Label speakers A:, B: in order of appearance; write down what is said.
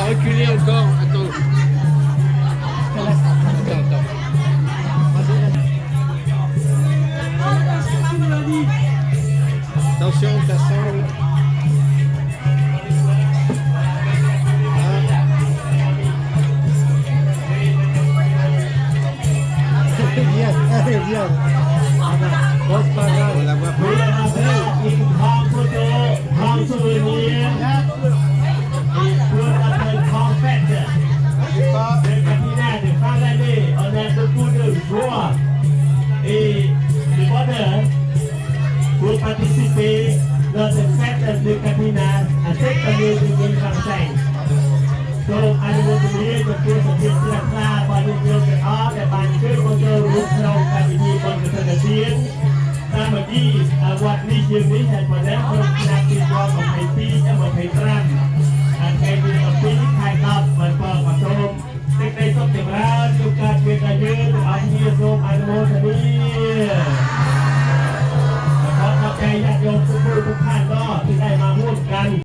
A: reculer encore. Attends. Attends. Attention, ça semble.
B: Bien. On
A: la voit pas.
C: On a beaucoup de joie et de bonheur pour participer dans cette fête de Katina à cette année 2025. Donc, à nouveau de mieux, je peux se dire que la classe va nous dire que des banques qu'on peut reprendre comme il dit qu'on peut se dire. Ça me dit, à voir ni je vis, cette modèle, pour la petite voix comme